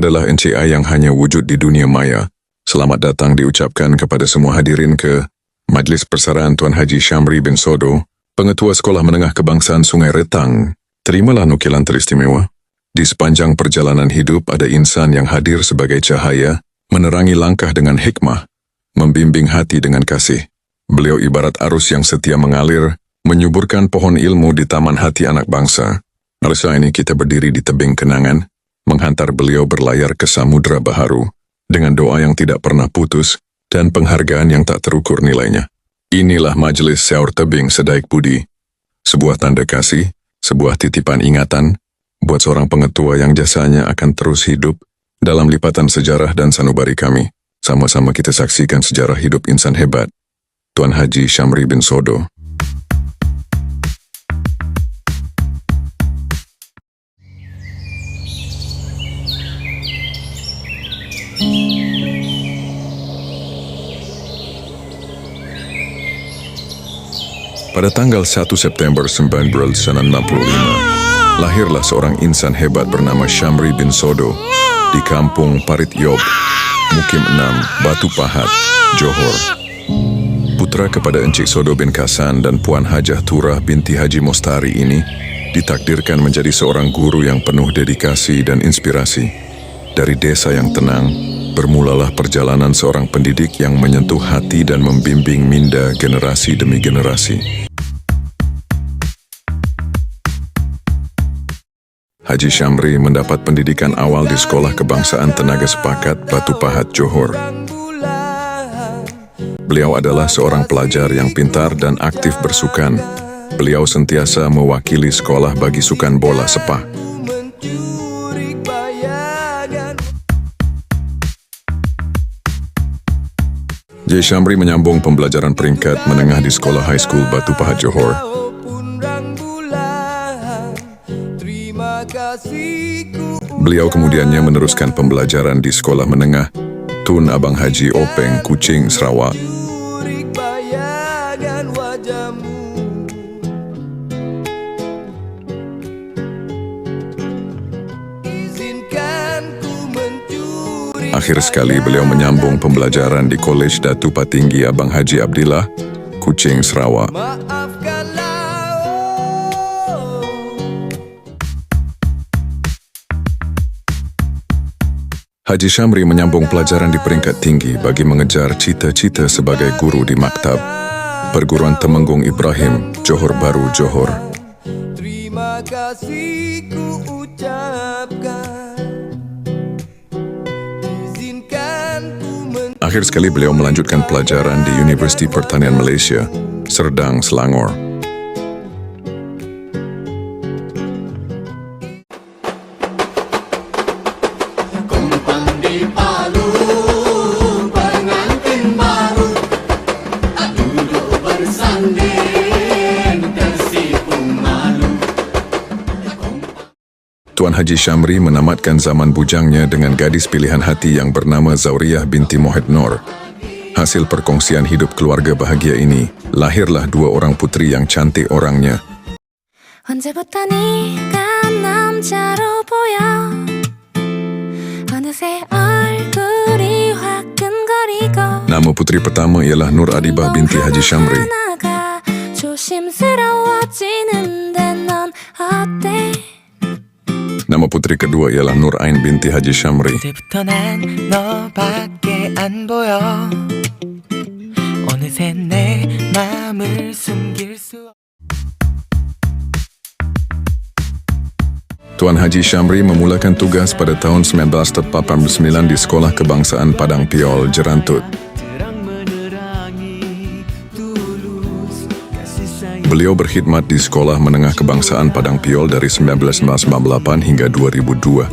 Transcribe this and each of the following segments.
adalah Encik A yang hanya wujud di dunia maya. Selamat datang diucapkan kepada semua hadirin ke Majlis Persaraan Tuan Haji Syamri bin Sodo, Pengetua Sekolah Menengah Kebangsaan Sungai Retang. Terimalah nukilan teristimewa. Di sepanjang perjalanan hidup ada insan yang hadir sebagai cahaya, menerangi langkah dengan hikmah, membimbing hati dengan kasih. Beliau ibarat arus yang setia mengalir, menyuburkan pohon ilmu di taman hati anak bangsa. Oleh sebab ini kita berdiri di tebing kenangan, menghantar beliau berlayar ke samudera baharu, dengan doa yang tidak pernah putus, dan penghargaan yang tak terukur nilainya. Inilah Majlis Syaur Tebing Sedaik Budi, sebuah tanda kasih, sebuah titipan ingatan, buat seorang pengetua yang jasanya akan terus hidup dalam lipatan sejarah dan sanubari kami. Sama-sama kita saksikan sejarah hidup insan hebat, Tuan Haji Syamri bin Sodo. Pada tanggal 1 September 1965, lahirlah seorang insan hebat bernama Syamri bin Sodo di kampung Parit Yob, Mukim 6, Batu Pahat, Johor. Putra kepada Encik Sodo bin Kasan dan Puan Hajah Turah binti Haji Mostari ini ditakdirkan menjadi seorang guru yang penuh dedikasi dan inspirasi. Dari desa yang tenang, bermulalah perjalanan seorang pendidik yang menyentuh hati dan membimbing minda generasi demi generasi. Haji Syamri mendapat pendidikan awal di Sekolah Kebangsaan Tenaga Sepakat Batu Pahat, Johor. Beliau adalah seorang pelajar yang pintar dan aktif bersukan. Beliau sentiasa mewakili sekolah bagi sukan bola sepak. J. Syamri menyambung pembelajaran peringkat menengah di Sekolah High School Batu Pahat, Johor. Beliau kemudiannya meneruskan pembelajaran di Sekolah Menengah Tun Abang Haji Openg, Kuching, Sarawak. Akhir sekali beliau menyambung pembelajaran di Kolej Datu Patinggi Abang Haji Abdillah, Kuching, Sarawak. Haji Syamri menyambung pelajaran di peringkat tinggi bagi mengejar cita-cita sebagai guru di Maktab Perguruan Temenggung Ibrahim, Johor Baru, Johor. Terima kasih ku ucapkan. Akhir sekali beliau melanjutkan pelajaran di Universiti Pertanian Malaysia, Serdang, Selangor. Tuan Haji Syamri menamatkan zaman bujangnya dengan gadis pilihan hati yang bernama Zauriyah binti Mohd Noor. Hasil perkongsian hidup keluarga bahagia ini, lahirlah dua orang putri yang cantik orangnya. Nama putri pertama ialah Nur Adibah binti Haji Syamri. Nama putri kedua ialah Nur Ain binti Haji Syamri. Tuan Haji Syamri memulakan tugas pada tahun 1989 di Sekolah Kebangsaan Padang Piol, Jerantut. Beliau berkhidmat di Sekolah Menengah Kebangsaan Padang Piol dari 1998 hingga 2002.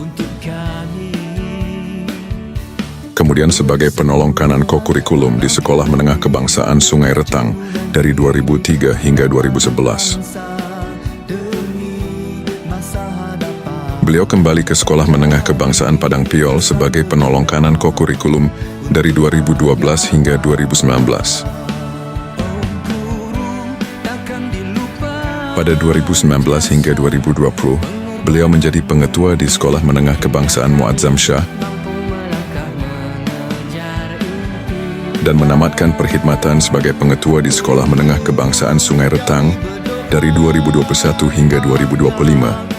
Kemudian sebagai penolong kanan kokurikulum di Sekolah Menengah Kebangsaan Sungai Retang dari 2003 hingga 2011. Beliau kembali ke Sekolah Menengah Kebangsaan Padang Piol sebagai penolong kanan kokurikulum dari 2012 hingga 2019. Pada 2019 hingga 2020, Beliau menjadi pengetua di Sekolah Menengah Kebangsaan Muazzam Shah dan menamatkan perkhidmatan sebagai pengetua di Sekolah Menengah Kebangsaan Sungai Retang dari 2021 hingga 2025.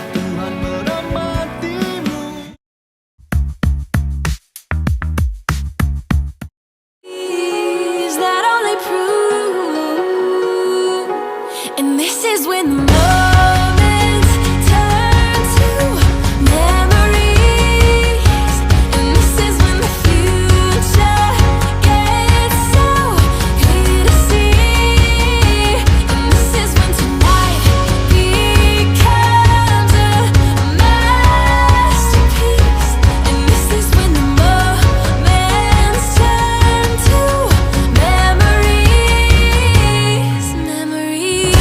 And this is when the moments turn to memories. And this is when the future gets so clear to see. And this is when tonight becomes a masterpiece. And this is when the moments turn to memories. Memories.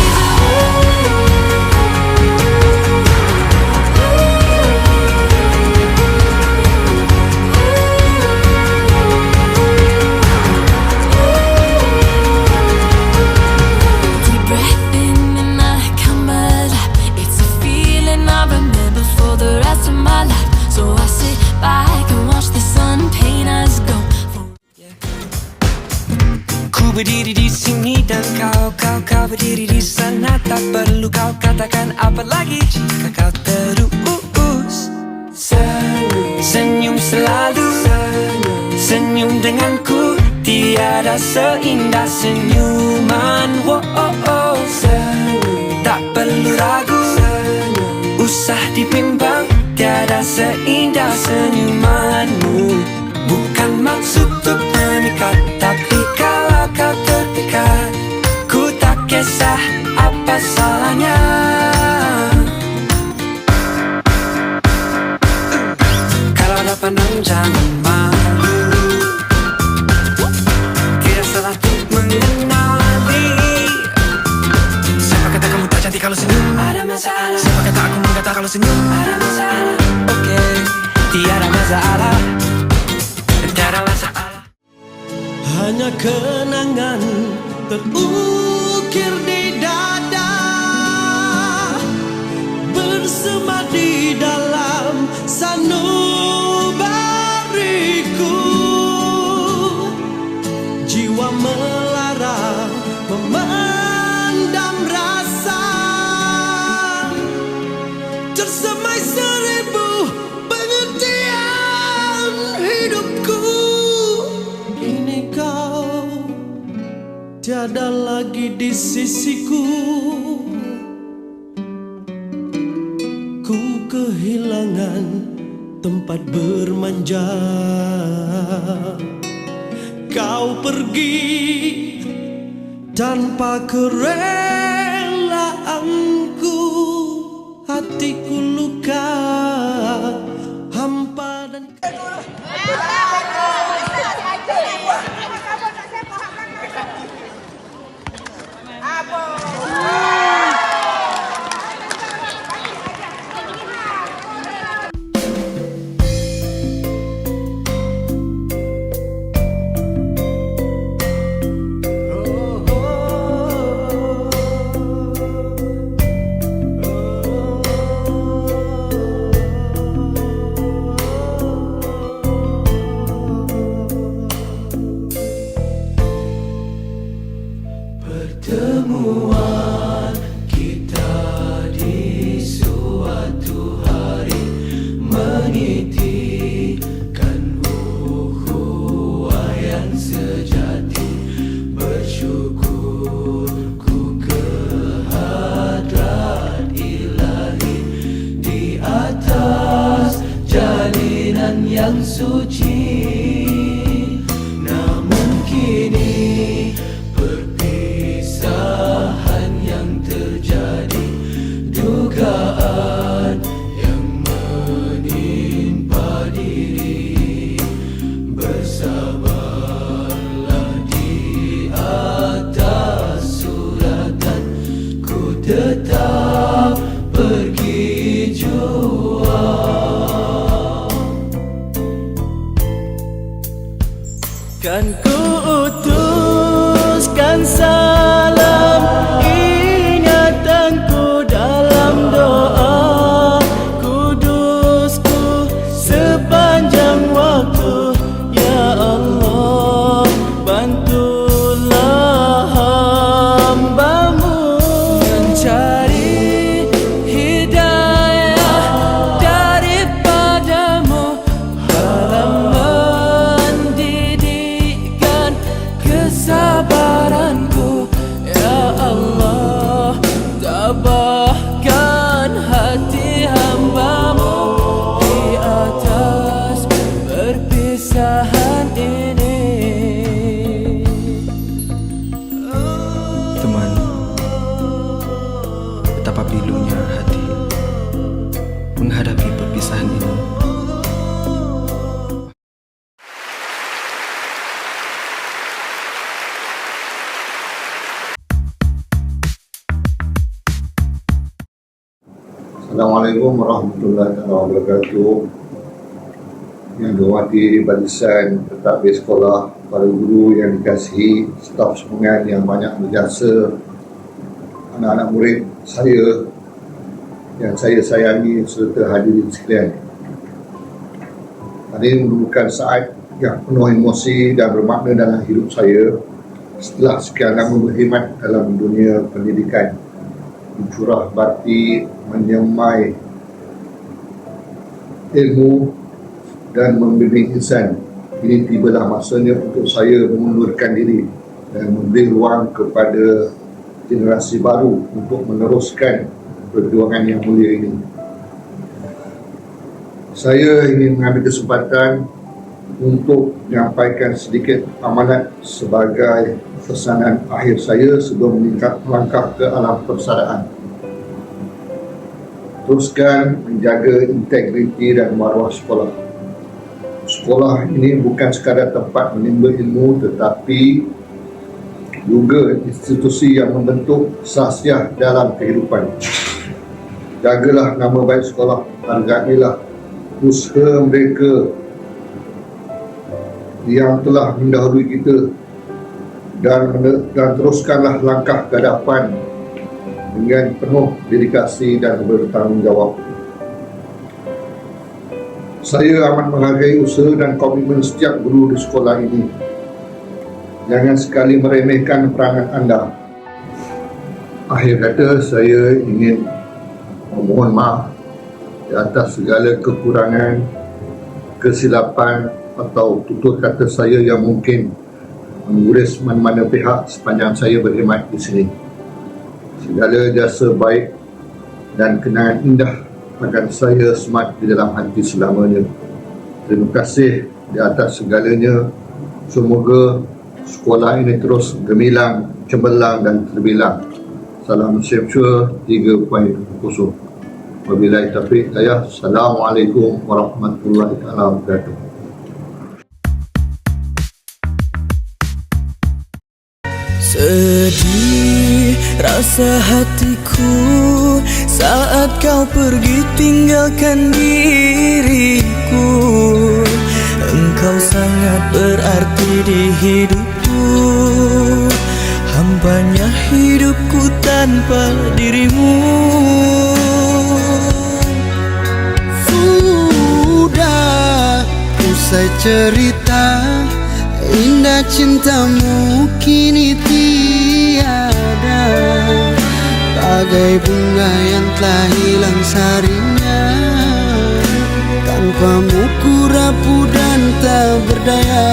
Deep breath in and I come alive. It's a feeling I remember for the rest of my life. So I sit back and watch the sun paint us go. Ku berdiri di sini dan kau berdiri di sana. Tak perlu kau katakan apa lagi jika kau terus senyum selalu, senyum denganku. Tiada seindah senyuman. Tak perlu ragu, usah dibimbang. Tiada seindah senyumanmu. Bukan maksud untuk memikat, tapi kalau kau terpikat, ku tak kisah apa salahnya. Kalau ada pandang jangan malu, tidak salah untuk mengenali. Siapa kata kamu tak cantik kalau senyum? Ada masalah. Siapa kata aku mengata kalau senyum? Ada masalah. Oke, tiada masalah. Tiada masalah. Hanya kenangan terukir di dada, bersema di dalam sanubariku. Jiwa melara memendam rasa, tersemai seribu pengertian hidupku. Kini kau tiada lagi di sisiku. Ku kehilangan tempat bermanja. Kau pergi tanpa kerelaanku. Hatiku luka, hampa dan pertemuan kita di suatu hari menitikan ukhuwah yang sejati. Bersyukur ku kehadrat ilahi di atas jalinan yang suci. Namun kini perpisahan yang terjadi, dugaan yang menimpa diri. Bersabarlah di atas suratan, ku tetap pergi jua. Kan ku utuskan salam ingatanku dalam doa. Assalamualaikum warahmatullahi wabarakatuh. Yang dihormati barisan pentadbir sekolah, para guru yang dikasihi, staf sokongan yang banyak berjasa, anak-anak murid saya yang saya sayangi serta hadirin sekalian. Hari ini merupakan saat yang penuh emosi dan bermakna dalam hidup saya setelah sekian lama berkhidmat dalam dunia pendidikan, mencurah bakti, menyemai ilmu dan membimbing insan. Ini tibalah masanya untuk saya mengundurkan diri dan memberi ruang kepada generasi baru untuk meneruskan perjuangan yang mulia ini. Saya ingin mengambil kesempatan untuk menyampaikan sedikit amanat sebagai pesanan akhir saya sebelum melangkah ke alam persaraan. Teruskan menjaga integriti dan maruah sekolah. Sekolah ini bukan sekadar tempat menimba ilmu, tetapi juga institusi yang membentuk sahsiah dalam kehidupan. Jagalah nama baik sekolah, hargailah usaha mereka yang telah mendahului kita dan teruskanlah langkah ke hadapan dengan penuh dedikasi dan bertanggungjawab. Saya amat menghargai usaha dan komitmen setiap guru di sekolah ini. Jangan sekali meremehkan peranan anda. Akhir kata, saya ingin memohon maaf di atas segala kekurangan, kesilapan atau tutur kata saya yang mungkin mengguris mana-mana pihak sepanjang saya berkhidmat di sini. Segala jasa baik dan kenangan indah akan saya semat di dalam hati selamanya. Terima kasih di atas segalanya. Semoga sekolah ini terus gemilang, cemerlang dan terbilang. Salam Syekh 3.0. Wabillahi taufiq hidayah. Assalamualaikum warahmatullahi wabarakatuh. Sedih rasa hatiku saat kau pergi tinggalkan diriku. Engkau sangat berarti di hidupku, hambanya hidupku tanpa dirimu. Sudah usai cerita, indah cintamu kini tiada, bagai bunga yang telah hilang sarinya. Tanpamu ku rapuh dan tak berdaya.